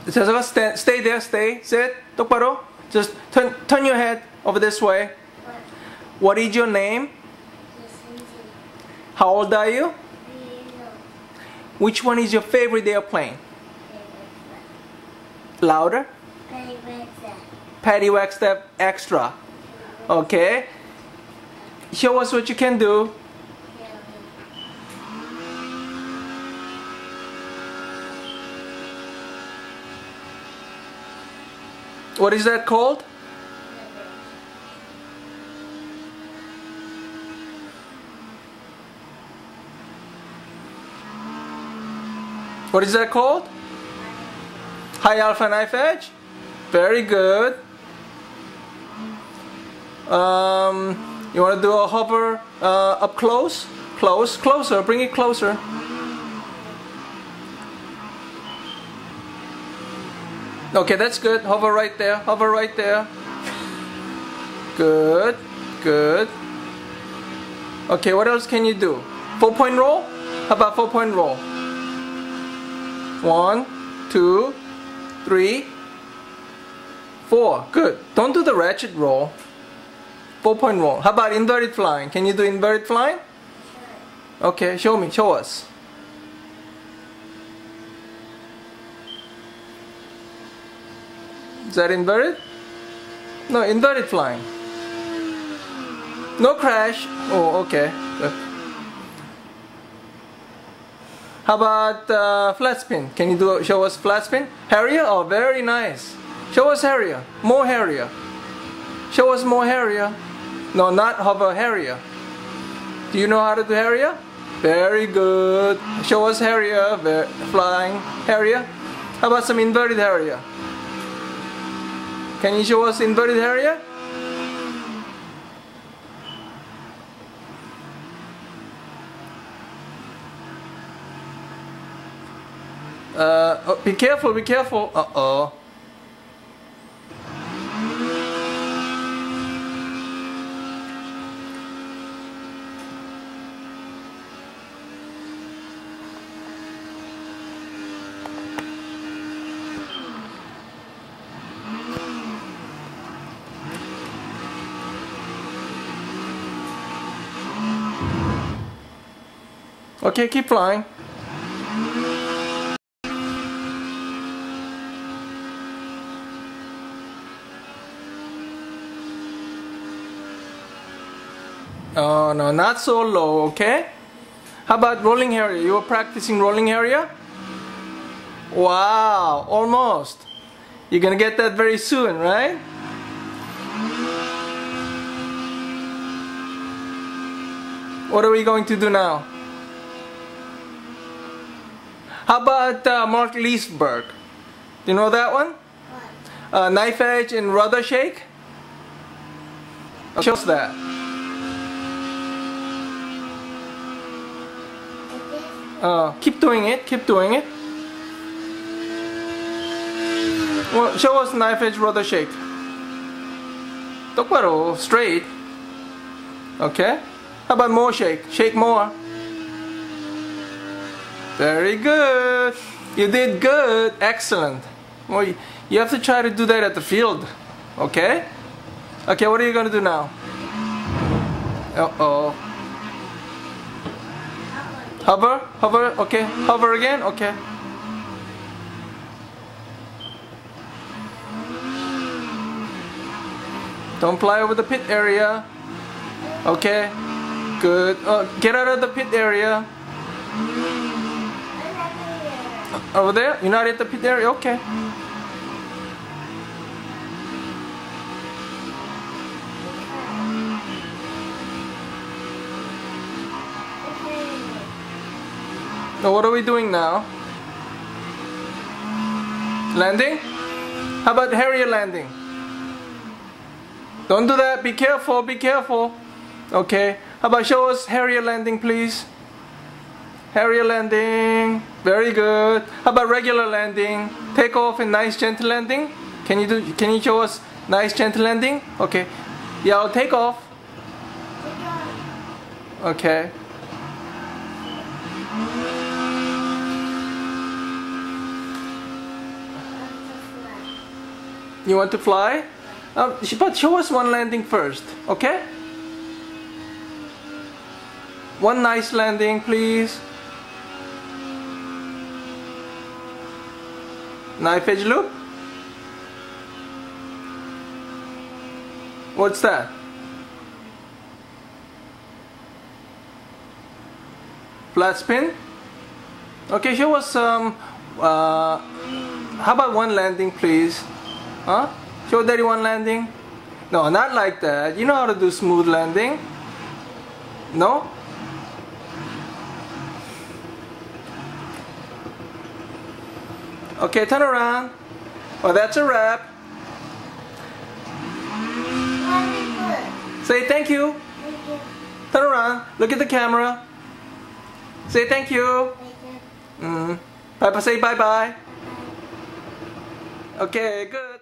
재석아, stay there, stay, sit, 똑바로. Just turn your head over this way. What is your name? How old are you? Which one is your favorite airplane? Louder? Patty Wagstaff Extra. Okay. Show us what you can do. What is that called? What is that called? High alpha knife edge? Very good. You want to do a hover up close? Closer, bring it closer. Okay, that's good. Hover right there. Hover right there. Good. Good. Okay, what else can you do? 4-point roll? How about 4-point roll? 1, 2, 3, 4. Good. Don't do the ratchet roll. 4-point roll. How about inverted flying? Can you do inverted flying? Okay, show me. Show us. Is that inverted? No, inverted flying. No crash. Oh, okay. Good. How about flat spin? Can you show us flat spin? Harrier? Oh, very nice. Show us Harrier. More Harrier. Show us more Harrier. No, not hover, Harrier. Do you know how to do Harrier? Very good. Show us Harrier. Flying Harrier. How about some inverted Harrier? Can you show us inverted Harrier? Oh, be careful, be careful. Uh-oh. Okay, keep flying. Oh no, not so low, okay? How about rolling Harrier? You were practicing rolling Harrier? Wow, almost. You're gonna get that very soon, right? What are we going to do now? How about Mark Leesburg? Do you know that one? Knife edge and rudder shake? Show us that. Keep doing it, keep doing it. Well, show us knife edge rudder shake. 똑바로, straight. Okay. How about more shake? Shake more. Very good. You did good. Excellent. Well, you have to try to do that at the field. Okay? Okay, what are you going to do now? Uh-oh. Hover? Hover? Okay. Hover again? Okay. Don't fly over the pit area. Okay. Good. Get out of the pit area. Over there? You're not at the pit area? Okay. Now what are we doing now? Landing? How about Harrier landing? Don't do that. Be careful. Be careful. Okay. How about show us Harrier landing, please? Harrier landing. Very good. How about regular landing? Take off and nice gentle landing. Can you show us nice gentle landing? Okay. Yeah, I'll take off. Okay. You want to fly? But show us one landing first, okay? One nice landing, please. Knife edge loop? What's that? Flat spin? Okay, show us some. How about one landing, please? Huh? Show Daddy one landing. No, not like that. You know how to do smooth landing? No? Okay, turn around. Oh, that's a wrap. Say thank you. Turn around. Look at the camera. Say thank you. Papa say bye-bye. Okay, good.